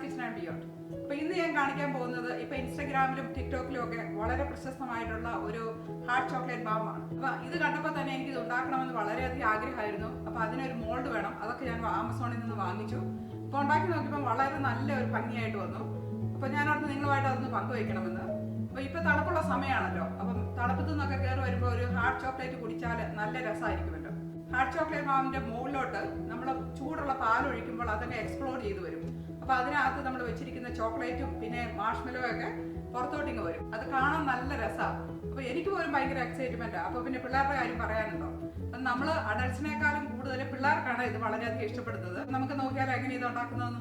amzn and beyond. അപ്പോൾ ഇന്ന് ഞാൻ കാണിക്കാൻ പോകുന്നത് ഇപ്പോൾ ഇൻസ്റ്റാഗ്രാമിലും ടിക്ടോക്കിലും ഒക്കെ വളരെ പ്രശസ്തമായിട്ടുള്ള ഒരു ഹാർട്ട് ചോക്ലേറ്റ് ബാമാണ്. അപ്പോൾ ഇത് കണ്ടപ്പോൾ തന്നെ എനിക്ക് ഇത് ഉണ്ടാക്കണമെന്ന് വളരെയധികം ആഗ്രഹമായിരുന്നു. അപ്പോൾ അതിനൊരു മോൾഡ് വേണം. അതൊക്കെ ഞാൻ ആമസോണിൽ നിന്ന് വാങ്ങിച്ചു. അപ്പോൾ ഉണ്ടാക്കി നോക്കിയപ്പോൾ വളരെ നല്ല ഒരു ഭംഗിയായിട്ട് വന്നു. അപ്പോൾ ഞാൻ അവിടുന്ന് നിങ്ങളുമായിട്ട് അതൊന്ന് പങ്കുവയ്ക്കണമെന്ന്. അപ്പോൾ ഇപ്പോൾ തണുപ്പുള്ള സമയമാണല്ലോ. അപ്പം തണുപ്പത്തു നിന്നൊക്കെ കയറി വരുമ്പോൾ ഒരു ഹാർട്ട് ചോക്ലേറ്റ് കുടിച്ചാൽ നല്ല രസമായിരിക്കുമല്ലോ. ഹാർട്ട് ചോക്ലേറ്റ് മാവിൻ്റെ മുകളിലോട്ട് നമ്മൾ ചൂടുള്ള പാലൊഴിക്കുമ്പോൾ അതങ്ങ് എക്സ്പ്ലോഡ് ചെയ്ത് വരും. അപ്പോൾ അതിനകത്ത് നമ്മൾ വെച്ചിരിക്കുന്ന ചോക്ലേറ്റും പിന്നെ മാഷ്മെലോ ഒക്കെ പുറത്തോട്ടിങ്ങ് വരും. അത് കാണാൻ നല്ല രസമാണ്. അപ്പോൾ എനിക്ക് പോലും ഭയങ്കര എക്സൈറ്റ്മെൻറ്റാണ്. അപ്പോൾ പിന്നെ പിള്ളേരുടെ കാര്യം പറയാനുണ്ടോ? അപ്പം നമ്മൾ അഡൽട്സിനേക്കാളും കൂടുതൽ പിള്ളേർക്കാണ് ഇത് വളരെയധികം ഇഷ്ടപ്പെടുന്നത്. നമുക്ക് നോക്കിയാൽ എങ്ങനെ ഇത് ഉണ്ടാക്കുന്നതെന്ന്.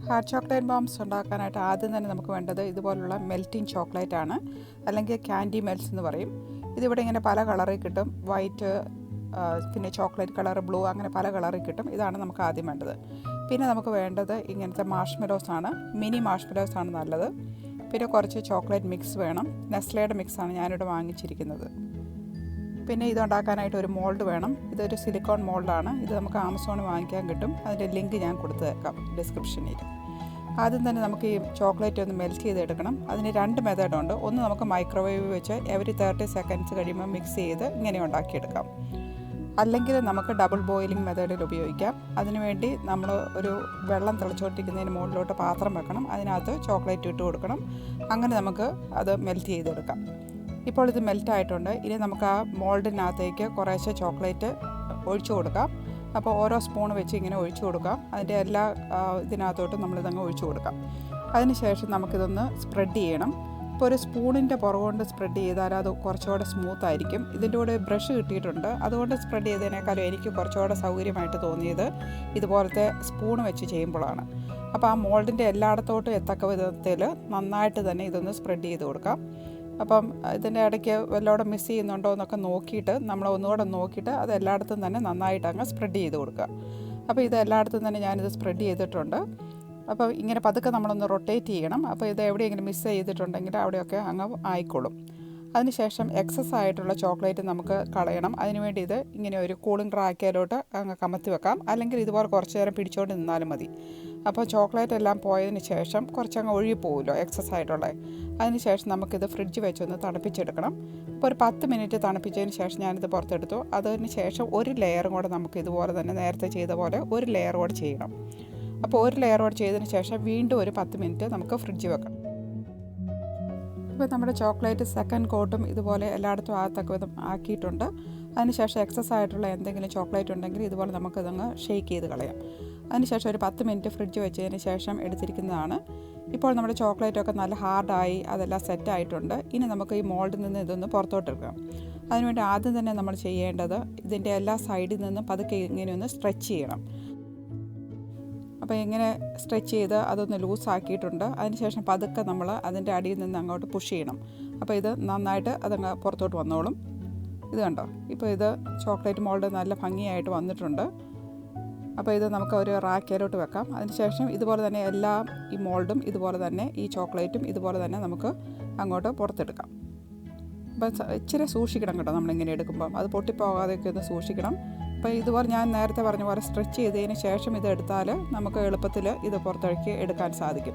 ഹാർട്ട് ചോക്ലേറ്റ് ബോംസ് ഉണ്ടാക്കാനായിട്ട് ആദ്യം തന്നെ നമുക്ക് വേണ്ടത് ഇതുപോലുള്ള മെൽറ്റിംഗ് ചോക്ലേറ്റ് ആണ്, അല്ലെങ്കിൽ ക്യാൻഡി മെൽറ്റ്സ് എന്ന് പറയും. ഇതിവിടെ ഇങ്ങനെ പല കളറിൽ കിട്ടും. വൈറ്റ്, പിന്നെ ചോക്ലേറ്റ് കളർ, ബ്ലൂ, അങ്ങനെ പല കളറിൽ കിട്ടും. ഇതാണ് നമുക്ക് ആദ്യം വേണ്ടത്. പിന്നെ നമുക്ക് വേണ്ടത് ഇങ്ങനത്തെ മാഷ്മെലോസ് ആണ്. മിനി മാഷ്മെലോസ് ആണ് നല്ലത്. പിന്നെ കുറച്ച് ചോക്ലേറ്റ് മിക്സ് വേണം. നെസ്ലയുടെ മിക്സാണ് ഞാനിവിടെ വാങ്ങിച്ചിരിക്കുന്നത്. പിന്നെ ഇതുണ്ടാക്കാനായിട്ട് ഒരു മോൾഡ് വേണം. ഇതൊരു സിലിക്കോൺ മോൾഡാണ്. ഇത് നമുക്ക് ആമസോണിൽ വാങ്ങിക്കാൻ കിട്ടും. അതിൻ്റെ ലിങ്ക് ഞാൻ കൊടുത്തേക്കാം ഡിസ്ക്രിപ്ഷനിൽ. ആദ്യം തന്നെ നമുക്ക് ഈ ചോക്ലേറ്റ് ഒന്ന് മെൽറ്റ് ചെയ്തെടുക്കണം. അതിന് രണ്ട് മെത്തേഡുണ്ട്. ഒന്ന് നമുക്ക് മൈക്രോവേവ് വെച്ച് എവറി 30 സെക്കൻഡ്സ് കഴിയുമ്പോൾ മിക്സ് ചെയ്ത് ഇങ്ങനെ ഉണ്ടാക്കിയെടുക്കാം. അല്ലെങ്കിൽ നമുക്ക് ഡബിൾ ബോയിലിംഗ് മെത്തേഡിൽ ഉപയോഗിക്കാം. അതിനുവേണ്ടി നമ്മൾ ഒരു വെള്ളം തിളച്ചുകൊണ്ടിരിക്കുന്നതിന് മുകളിലോട്ട് പാത്രം വെക്കണം. അതിനകത്ത് ചോക്ലേറ്റ് ഇട്ട് കൊടുക്കണം. അങ്ങനെ നമുക്ക് അത് മെൽറ്റ് ചെയ്തെടുക്കാം. ഇപ്പോൾ ഇത് മെൽറ്റായിട്ടുണ്ട്. ഇനി നമുക്ക് ആ മോൾഡിനകത്തേക്ക് കുറേശ്ശെ ചോക്ലേറ്റ് ഒഴിച്ചു കൊടുക്കാം. അപ്പോൾ ഓരോ സ്പൂൺ വെച്ച് ഇങ്ങനെ ഒഴിച്ചു കൊടുക്കാം. അതിൻ്റെ എല്ലാ ഇതിനകത്തോട്ടും നമ്മളിതങ്ങ് ഒഴിച്ചു കൊടുക്കാം. അതിനുശേഷം നമുക്കിതൊന്ന് സ്പ്രെഡ് ചെയ്യണം. ഇപ്പോൾ ഒരു സ്പൂണിൻ്റെ പുറകുകൊണ്ട് സ്പ്രെഡ് ചെയ്താൽ അത് കുറച്ചുകൂടെ സ്മൂത്തായിരിക്കും. ഇതിൻ്റെ കൂടെ ബ്രഷ് കിട്ടിയിട്ടുണ്ട്. അതുകൊണ്ട് സ്പ്രെഡ് ചെയ്തതിനേക്കാളും എനിക്ക് കുറച്ചുകൂടെ സൗകര്യമായിട്ട് തോന്നിയത് ഇതുപോലത്തെ സ്പൂൺ വെച്ച് ചെയ്യുമ്പോഴാണ്. അപ്പോൾ ആ മോൾഡിൻ്റെ എല്ലായിടത്തോട്ടും എത്തക്ക വിധത്തിൽ നന്നായിട്ട് തന്നെ ഇതൊന്ന് സ്പ്രെഡ് ചെയ്ത് കൊടുക്കാം. അപ്പം ഇതിൻ്റെ ഇടയ്ക്ക് വല്ലവിടെ മിസ് ചെയ്യുന്നുണ്ടോ എന്നൊക്കെ നോക്കിയിട്ട് നമ്മൾ ഒന്നുകൂടെ നോക്കിയിട്ട് അത് എല്ലായിടത്തും തന്നെ നന്നായിട്ട് അങ്ങ് സ്പ്രെഡ് ചെയ്ത് കൊടുക്കുക. അപ്പോൾ ഇത് എല്ലായിടത്തും തന്നെ ഞാനിത് സ്പ്രെഡ് ചെയ്തിട്ടുണ്ട്. അപ്പോൾ ഇങ്ങനെ പതുക്കെ നമ്മളൊന്ന് റൊട്ടേറ്റ് ചെയ്യണം. അപ്പോൾ ഇത് എവിടെയെങ്കിലും മിസ് ചെയ്തിട്ടുണ്ടെങ്കിൽ അവിടെയൊക്കെ അങ്ങ് ആയിക്കോളും. അതിനുശേഷം എക്സസ് ആയിട്ടുള്ള ചോക്ലേറ്റ് നമുക്ക് കളയണം. അതിനുവേണ്ടി ഇത് ഇങ്ങനെ ഒരു കൂളിംഗ് റാക്കിലോട്ട് അങ്ങ് കമത്തി വെക്കാം. അല്ലെങ്കിൽ ഇതുപോലെ കുറച്ച് നേരം പിടിച്ചുകൊണ്ട് നിന്നാലും മതി. അപ്പോൾ ചോക്ലേറ്റ് എല്ലാം പോയതിന് ശേഷം കുറച്ചങ്ങ് ഒഴുകിപ്പോകുമല്ലോ എക്സസ് ആയിട്ടുള്ളത്. അതിനുശേഷം നമുക്കിത് ഫ്രിഡ്ജ് വെച്ചൊന്ന് തണുപ്പിച്ചെടുക്കണം. അപ്പോൾ ഒരു 10 മിനിറ്റ് തണുപ്പിച്ചതിന് ശേഷം ഞാനിത് പുറത്തെടുത്തു. അതിന് ശേഷം ഒരു ലെയറും കൂടെ നമുക്ക് ഇതുപോലെ തന്നെ നേരത്തെ ചെയ്ത പോലെ ഒരു ലെയർ കൂടെ ചെയ്യണം. അപ്പോൾ ഒരു ലെയർ കൂടെ ചെയ്തതിന് ശേഷം വീണ്ടും ഒരു 10 മിനിറ്റ് നമുക്ക് ഫ്രിഡ്ജ് വെക്കണം. ഇപ്പോൾ നമ്മുടെ ചോക്ലേറ്റ് സെക്കൻഡ് കോട്ടും ഇതുപോലെ എല്ലായിടത്തും ആകത്തക്ക വിധം ആക്കിയിട്ടുണ്ട്. അതിനുശേഷം എക്സസ് ആയിട്ടുള്ള എന്തെങ്കിലും ചോക്ലേറ്റ് ഉണ്ടെങ്കിൽ ഇതുപോലെ നമുക്കിതങ്ങ് ഷെയ്ക്ക് ചെയ്ത് കളയാം. അതിനുശേഷം ഒരു 10 മിനിറ്റ് ഫ്രിഡ്ജ് വെച്ചതിന് ശേഷം എടുത്തിരിക്കുന്നതാണ്. ഇപ്പോൾ നമ്മുടെ ചോക്ലേറ്റൊക്കെ നല്ല ഹാർഡായി അതെല്ലാം സെറ്റായിട്ടുണ്ട്. ഇനി നമുക്ക് ഈ മോൾഡിൽ നിന്ന് ഇതൊന്ന് പുറത്തോട്ടെടുക്കാം. അതിനുവേണ്ടി ആദ്യം തന്നെ നമ്മൾ ചെയ്യേണ്ടത് ഇതിൻ്റെ എല്ലാ സൈഡിൽ നിന്നും പതുക്കെ ഇങ്ങനെ ഒന്ന് സ്ട്രെച്ച് ചെയ്യണം. അപ്പോൾ ഇങ്ങനെ സ്ട്രെച്ച് ചെയ്ത് അതൊന്ന് ലൂസാക്കിയിട്ടുണ്ട്. അതിനുശേഷം പതുക്കെ നമ്മൾ അതിൻ്റെ അടിയിൽ നിന്ന് അങ്ങോട്ട് പുഷ് ചെയ്യണം. അപ്പോൾ ഇത് നന്നായിട്ട് അതങ്ങ് പുറത്തോട്ട് വന്നോളും. ഇത് കണ്ടോ, ഇപ്പോൾ ഇത് ചോക്ലേറ്റ് മോൾഡ് നല്ല ഭംഗിയായിട്ട് വന്നിട്ടുണ്ട്. അപ്പോൾ ഇത് നമുക്ക് ഒരു റാക്കിലോട്ട് വെക്കാം. അതിനുശേഷം ഇതുപോലെ തന്നെ എല്ലാം ഈ മോൾഡും ഇതുപോലെ തന്നെ ഈ ചോക്ലേറ്റും ഇതുപോലെ തന്നെ നമുക്ക് അങ്ങോട്ട് പുറത്തെടുക്കാം. അപ്പോൾ ഇച്ചിരി സൂക്ഷിക്കണം കേട്ടോ, നമ്മളിങ്ങനെ എടുക്കുമ്പം അത് പൊട്ടിപ്പോകാതെയൊക്കെ ഒന്ന് സൂക്ഷിക്കണം. അപ്പോൾ ഇതുപോലെ ഞാൻ നേരത്തെ പറഞ്ഞ പോലെ സ്ട്രെച്ച് ചെയ്തതിന് ശേഷം ഇത് എടുത്താൽ നമുക്ക് എളുപ്പത്തിൽ ഇത് പുറത്തേക്ക് എടുക്കാൻ സാധിക്കും.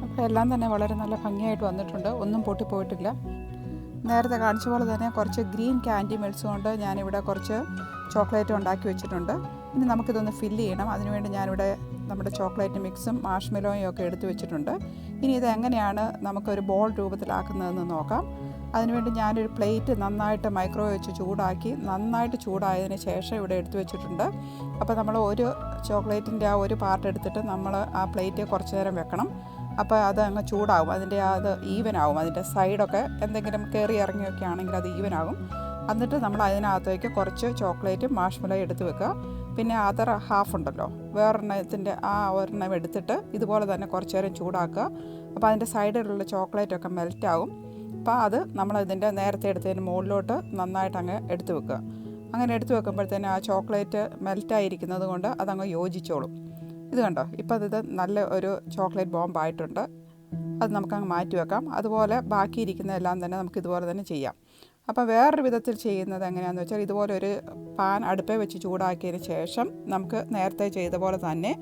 അപ്പോൾ എല്ലാം തന്നെ വളരെ നല്ല ഭംഗിയായിട്ട് വന്നിട്ടുണ്ട്. ഒന്നും പൊട്ടിപ്പോയിട്ടില്ല. നേരത്തെ കാണിച്ച പോലെ തന്നെ കുറച്ച് ഗ്രീൻ ക്യാൻഡി മെൽറ്റ്സ് കൊണ്ട് ഞാനിവിടെ കുറച്ച് ചോക്ലേറ്റ് ഉണ്ടാക്കി വെച്ചിട്ടുണ്ട്. ഇനി നമുക്കിതൊന്ന് ഫില്ല് ചെയ്യണം. അതിനുവേണ്ടി ഞാനിവിടെ നമ്മുടെ ചോക്ലേറ്റ് മിക്സും മാഷ്മെലോയും ഒക്കെ എടുത്ത് വെച്ചിട്ടുണ്ട്. ഇനി ഇത് എങ്ങനെയാണ് നമുക്കൊരു ബോൾ രൂപത്തിലാക്കുന്നതെന്ന് നോക്കാം. അതിനുവേണ്ടി ഞാനൊരു പ്ലേറ്റ് നന്നായിട്ട് മൈക്രോവേവ് വെച്ച് ചൂടാക്കി നന്നായിട്ട് ചൂടായതിന് ശേഷം ഇവിടെ എടുത്ത് വെച്ചിട്ടുണ്ട്. അപ്പോൾ നമ്മൾ ഒരു ചോക്ലേറ്റിൻ്റെ ആ ഒരു പാർട്ട് എടുത്തിട്ട് നമ്മൾ ആ പ്ലേറ്റ് കുറച്ച് നേരം വെക്കണം. അപ്പോൾ അത് അങ്ങ് ചൂടാവും. അതിൻ്റെ അത് ഈവനാകും. അതിൻ്റെ സൈഡൊക്കെ എന്തെങ്കിലും കയറി ഇറങ്ങിയൊക്കെ ആണെങ്കിൽ അത് ഈവനാകും. എന്നിട്ട് നമ്മൾ അതിനകത്തേക്ക് കുറച്ച് ചോക്ലേറ്റും മാഷ്മെലോ എടുത്ത് വെക്കുക. പിന്നെ അതർ ഹാഫ് ഉണ്ടല്ലോ, വേറൊരെണ്ണത്തിൻ്റെ ആ ഒരെണ്ണം എടുത്തിട്ട് ഇതുപോലെ തന്നെ കുറച്ച് നേരം ചൂടാക്കുക. അപ്പോൾ അതിൻ്റെ സൈഡിലുള്ള ചോക്ലേറ്റൊക്കെ മെൽറ്റാകും. അപ്പോൾ അത് നമ്മളതിൻ്റെ നേരത്തെ എടുത്തതിന് മുകളിലോട്ട് നന്നായിട്ട് അങ്ങ് എടുത്ത് വെക്കുക. അങ്ങനെ എടുത്ത് വെക്കുമ്പോഴത്തേന് ആ ചോക്ലേറ്റ് മെൽറ്റായിരിക്കുന്നത് കൊണ്ട് അതങ്ങ് യോജിച്ചോളും. ഇത് കണ്ടോ, ഇപ്പോൾ ഇത് നല്ല ഒരു ചോക്ലേറ്റ് ബോംബായിട്ടുണ്ട്. അത് നമുക്കങ്ങ് മാറ്റി വെക്കാം. അതുപോലെ ബാക്കിയിരിക്കുന്നതെല്ലാം തന്നെ നമുക്ക് ഇതുപോലെ തന്നെ ചെയ്യാം. അപ്പോൾ വേറൊരു വിധത്തിൽ ചെയ്യുന്നത് എങ്ങനെയാണെന്ന് വെച്ചാൽ ഇതുപോലെ ഒരു പാൻ അടുപ്പേ വെച്ച് ചൂടാക്കിയതിന് ശേഷം നമുക്ക് നേരത്തെ ചെയ്ത പോലെ തന്നെ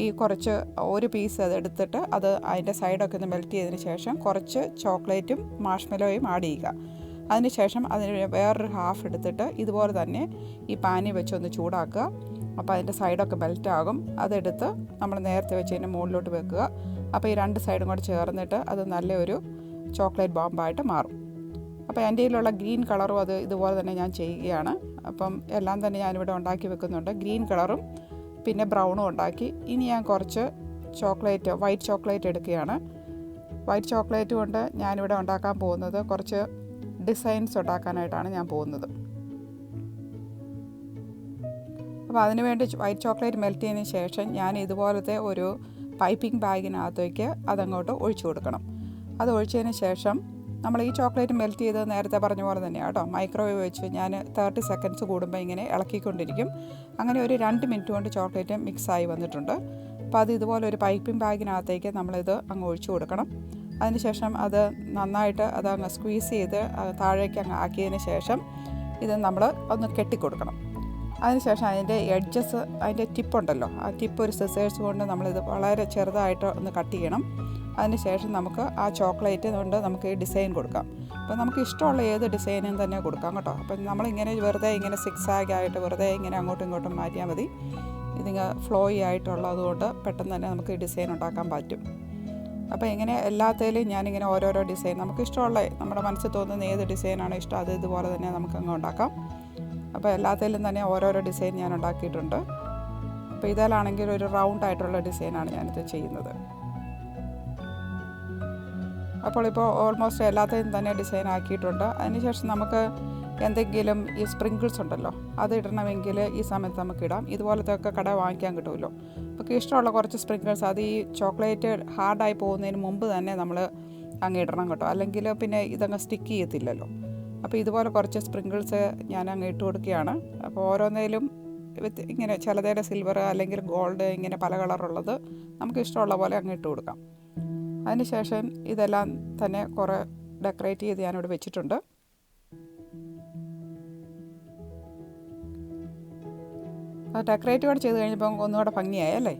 ഈ കുറച്ച് ഒരു പീസ് അത് എടുത്തിട്ട് അത് അതിൻ്റെ സൈഡൊക്കെ ഒന്ന് മെൽറ്റ് ചെയ്തതിന് ശേഷം കുറച്ച് ചോക്ലേറ്റും മാഷ്മെലോയും ആഡ് ചെയ്യുക. അതിനുശേഷം അതിന് വേറൊരു ഹാഫ് എടുത്തിട്ട് ഇതുപോലെ തന്നെ ഈ പാനിൽ വെച്ചൊന്ന് ചൂടാക്കുക. അപ്പോൾ അതിൻ്റെ സൈഡൊക്കെ മെൽറ്റാകും. അതെടുത്ത് നമ്മൾ നേരത്തെ വെച്ചതിൻ്റെ മുകളിലോട്ട് വെക്കുക. അപ്പോൾ ഈ രണ്ട് സൈഡും കൂടെ ചേർന്നിട്ട് അത് നല്ലൊരു ചോക്ലേറ്റ് ബോംബായിട്ട് മാറും. അപ്പോൾ എൻ്റെ കയ്യിലുള്ള ഗ്രീൻ കളറും അത് ഇതുപോലെ തന്നെ ഞാൻ ചെയ്യുകയാണ്. അപ്പം എല്ലാം തന്നെ ഞാനിവിടെ ഉണ്ടാക്കി വെക്കുന്നുണ്ട്. ഗ്രീൻ കളറും പിന്നെ ബ്രൗണും ഉണ്ടാക്കി. ഇനി ഞാൻ കുറച്ച് വൈറ്റ് ചോക്ലേറ്റ് എടുക്കുകയാണ്. വൈറ്റ് ചോക്ലേറ്റ് കൊണ്ട് ഞാനിവിടെ ഉണ്ടാക്കാൻ പോകുന്നത് കുറച്ച് ഡിസൈൻസ് ഉണ്ടാക്കാനായിട്ടാണ് ഞാൻ പോകുന്നത്. അപ്പോൾ അതിനുവേണ്ടി വൈറ്റ് ചോക്ലേറ്റ് മെൽറ്റ് ചെയ്തതിന് ശേഷം ഞാൻ ഇതുപോലത്തെ ഒരു പൈപ്പിംഗ് ബാഗിനകത്തേക്ക് അതങ്ങോട്ട് ഒഴിച്ചു കൊടുക്കണം. അത് ഒഴിച്ചതിന് ശേഷം നമ്മൾ ഈ ചോക്ലേറ്റ് മെൽറ്റ് ചെയ്ത് നേരത്തെ പറഞ്ഞ പോലെ തന്നെയാണ് കേട്ടോ. മൈക്രോവേവ് വെച്ച് ഞാൻ 30 സെക്കൻഡ്സ് കൂടുമ്പോൾ ഇങ്ങനെ ഇളക്കിക്കൊണ്ടിരിക്കും. അങ്ങനെ ഒരു 2 മിനിറ്റ് കൊണ്ട് ചോക്ലേറ്റ് മിക്സായി വന്നിട്ടുണ്ട്. അപ്പോൾ അത് ഇതുപോലെ ഒരു പൈപ്പിംഗ് ബാഗിനകത്തേക്ക് നമ്മളിത് അങ്ങ് ഒഴിച്ചു കൊടുക്കണം. അതിനുശേഷം അത് നന്നായിട്ട് അതങ്ങ് സ്ക്വീസ് ചെയ്ത് താഴേക്ക് അങ്ങ് ആക്കിയതിന് ശേഷം ഇത് നമ്മൾ ഒന്ന് കെട്ടിക്കൊടുക്കണം. അതിനുശേഷം അതിൻ്റെ എഡ്ജസ്, അതിൻ്റെ ടിപ്പുണ്ടല്ലോ, ആ ടിപ്പ് ഒരു സിസേഴ്സ് കൊണ്ട് നമ്മളിത് വളരെ ചെറുതായിട്ട് ഒന്ന് കട്ട് ചെയ്യണം. അതിനുശേഷം നമുക്ക് ആ ചോക്ലേറ്റ് കൊണ്ട് നമുക്ക് ഈ ഡിസൈൻ കൊടുക്കാം. അപ്പോൾ നമുക്ക് ഇഷ്ടമുള്ള ഏത് ഡിസൈനും തന്നെ കൊടുക്കാം കേട്ടോ. അപ്പം നമ്മളിങ്ങനെ വെറുതെ ഇങ്ങനെ സിക്സാഗ് ആയിട്ട് വെറുതെ ഇങ്ങനെ അങ്ങോട്ടും ഇങ്ങോട്ടും മാറ്റിയാൽ മതി. ഇതിങ്ങനെ ഫ്ലോയി ആയിട്ടുള്ളതുകൊണ്ട് പെട്ടെന്ന് തന്നെ നമുക്ക് ഈ ഡിസൈൻ ഉണ്ടാക്കാൻ പറ്റും. അപ്പോൾ ഇങ്ങനെ എല്ലാത്തിലും ഞാനിങ്ങനെ ഓരോരോ ഡിസൈൻ നമുക്ക് ഇഷ്ടമുള്ള നമ്മുടെ മനസ്സിൽ തോന്നുന്ന ഏത് ഡിസൈനാണ് ഇഷ്ടം അത് ഇതുപോലെ തന്നെ നമുക്കങ്ങ് ഉണ്ടാക്കാം. അപ്പോൾ എല്ലാത്തിലും തന്നെ ഓരോരോ ഡിസൈൻ ഞാൻ ഉണ്ടാക്കിയിട്ടുണ്ട്. അപ്പോൾ ഇതിലാണെങ്കിൽ ഒരു റൗണ്ട് ആയിട്ടുള്ള ഡിസൈനാണ് ഞാനിത് ചെയ്യുന്നത്. അപ്പോൾ ഇപ്പോൾ ഓൾമോസ്റ്റ് എല്ലാത്തിനും തന്നെ ഡിസൈൻ ആക്കിയിട്ടുണ്ട്. അതിനുശേഷം നമുക്ക് എന്തെങ്കിലും ഈ സ്പ്രിങ്കിൾസ് ഉണ്ടല്ലോ അത് ഇടണമെങ്കിൽ ഈ സമയത്ത് നമുക്ക് ഇടാം. ഇതുപോലത്തെ ഒക്കെ കട വാങ്ങിക്കാൻ കിട്ടുമല്ലോ. അപ്പോൾ ഇഷ്ടമുള്ള കുറച്ച് സ്പ്രിങ്കിൾസ് അത് ഈ ചോക്ലേറ്റ് ഹാർഡായി പോകുന്നതിന് മുമ്പ് തന്നെ നമ്മൾ അങ്ങ് ഇടണം കേട്ടോ. അല്ലെങ്കിൽ പിന്നെ ഇതങ്ങ് സ്റ്റിക്ക് ചെയ്യത്തില്ലല്ലോ. അപ്പോൾ ഇതുപോലെ കുറച്ച് സ്പ്രിങ്കിൾസ് ഞാൻ അങ്ങ് ഇട്ട് കൊടുക്കുകയാണ്. അപ്പോൾ ഓരോന്നേലും ഇങ്ങനെ ചിലതേടെ സിൽവർ അല്ലെങ്കിൽ ഗോൾഡ് ഇങ്ങനെ പല കളറുള്ളത് നമുക്ക് ഇഷ്ടമുള്ള പോലെ അങ്ങ് ഇട്ട് കൊടുക്കാം. അതിനുശേഷം ഇതെല്ലാം തന്നെ കുറേ ഡെക്കറേറ്റ് ചെയ്ത് ഞാനിവിടെ വെച്ചിട്ടുണ്ട്. അത് ഡെക്കറേറ്റ് കൂടെ ചെയ്ത് കഴിഞ്ഞപ്പോൾ ഒന്നുകൂടെ ഭംഗിയായി അല്ലേ.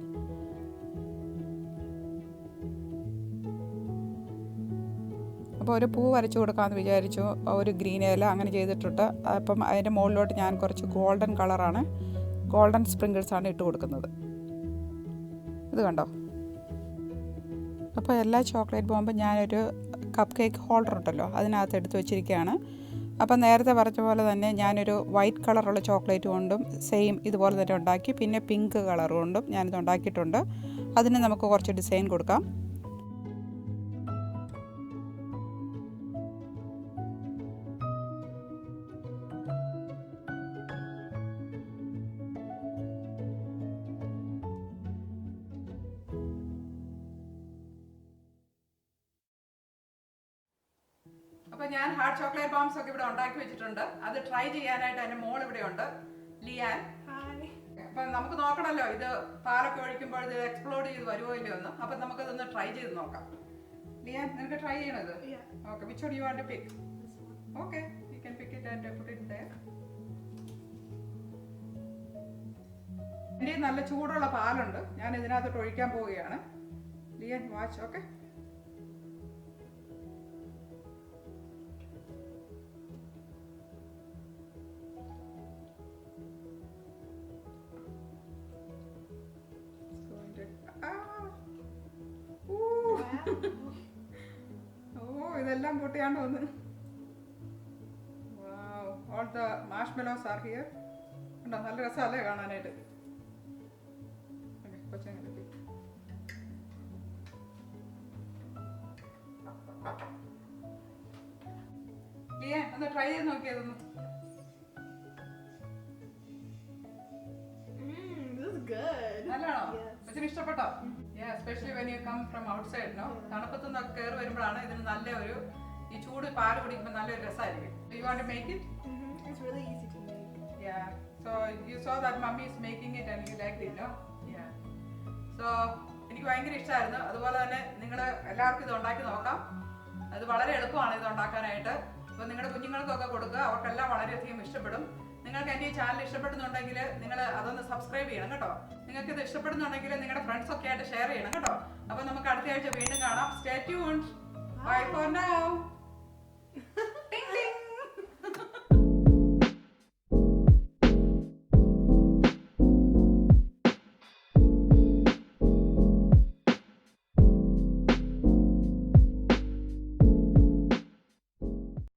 അപ്പോൾ ഒരു പൂ വരച്ചു കൊടുക്കാമെന്ന് വിചാരിച്ചു. ഒരു ഗ്രീൻ ഇല അങ്ങനെ ചെയ്തിട്ടുണ്ട്. അപ്പം അതിൻ്റെ മുകളിലോട്ട് ഞാൻ കുറച്ച് ഗോൾഡൻ കളറാണ്, ഗോൾഡൻ സ്പ്രിങ്കിൾസാണ് ഇട്ട് കൊടുക്കുന്നത്. ഇത് കണ്ടോ. അപ്പോൾ എല്ലാ ചോക്ലേറ്റ് ബോംബും ഞാനൊരു കപ്പ് കേക്ക് ഹോൾഡർ ഉണ്ടല്ലോ അതിനകത്ത് എടുത്ത് വെച്ചിരിക്കുകയാണ്. അപ്പോൾ നേരത്തെ പറഞ്ഞ പോലെ തന്നെ ഞാനൊരു വൈറ്റ് കളറുള്ള ചോക്ലേറ്റ് കൊണ്ടും സെയിം ഇതുപോലെ തന്നെ ഉണ്ടാക്കി. പിന്നെ പിങ്ക് കളർ കൊണ്ടും ഞാനിത് ഉണ്ടാക്കിയിട്ടുണ്ട്. അതിന് നമുക്ക് കുറച്ച് ഡിസൈൻ കൊടുക്കാം. അപ്പോൾ ഞാൻ ഹാർഡ് ചോക്ലേറ്റ് ബോംബ്സ് ഒക്കെ ഇവിടെ ഉണ്ടാക്കി വെച്ചിട്ടുണ്ട്. അത് ട്രൈ ചെയ്യാനായിട്ട് എൻ്റെ മോൾ ഇവിടെ ഉണ്ട്, ലിയാൻ. അപ്പം നമുക്ക് നോക്കണമല്ലോ ഇത് പാലൊക്കെ ഒഴിക്കുമ്പോൾ ഇത് എക്സ്പ്ലോഡ് ചെയ്ത് വരുമോ ഇല്ലയോ എന്ന്. അപ്പം നമുക്കതൊന്ന് ട്രൈ ചെയ്ത് നോക്കാം. ലിയാൻ, നിനക്ക് ട്രൈ ചെയ്യണത്? Okay, which one you want to pick? Okay, you can pick it and put it there. എൻ്റെ നല്ല ചൂടുള്ള പാലുണ്ട്, ഞാൻ ഇതിനകത്തോട്ട് ഒഴിക്കാൻ പോവുകയാണ്. ലിയാൻ, വാച്ച്. ഓക്കെ, ഇതെല്ലാം പൊട്ടിയാണ്ട് വന്ന്. All the marshmallows are here. ഉണ്ടോ, നല്ല രസമല്ലേ കാണാനായിട്ട്. ലിയാൻ, ഒന്ന് ട്രൈ ചെയ്ത് നോക്കിയതൊന്ന്. നല്ലതാണോ? കൊച്ചിന് ഇഷ്ടപ്പെട്ടോ? Especially when you come from outside. No, തണുപ്പത്തു നിന്നൊക്കെ കയറി വരുമ്പോഴാണ് ഇതിന് നല്ല ഒരു ഈ ചൂട് പാല് കുടിക്കുമ്പോൾ നല്ലൊരു രസമായിരിക്കും. You want to make it? It's really easy to make. Yeah. So you saw that mommy is making it and you liked it, no? Yeah. So എനിക്ക് ഭയങ്കര ഇഷ്ടമായിരുന്നു. അതുപോലെ തന്നെ നിങ്ങൾ എല്ലാവർക്കും ഇത് ഉണ്ടാക്കി നോക്കാം. അത് വളരെ എളുപ്പമാണ് ഇത് ഉണ്ടാക്കാനായിട്ട്. അപ്പോൾ നിങ്ങളുടെ കുഞ്ഞുങ്ങൾക്കൊക്കെ കൊടുക്കുക, അവർക്കെല്ലാം വളരെയധികം ഇഷ്ടപ്പെടും. നിങ്ങൾക്ക് എൻ്റെ ഈ ചാനൽ ഇഷ്ടപ്പെടുന്നുണ്ടെങ്കിൽ നിങ്ങൾ അതൊന്ന് സബ്സ്ക്രൈബ് ചെയ്യണം കേട്ടോ. നിങ്ങൾക്ക് ഇത് ഇഷ്ടപ്പെടുന്നുണ്ടെങ്കിൽ നിങ്ങളുടെ ഫ്രണ്ട്സൊക്കെ ആയിട്ട് ഷെയർ ചെയ്യണം കേട്ടോ. അപ്പോൾ നമുക്ക് അടുത്ത ആഴ്ച വീണ്ടും കാണാം. Stay tuned. Bye for now.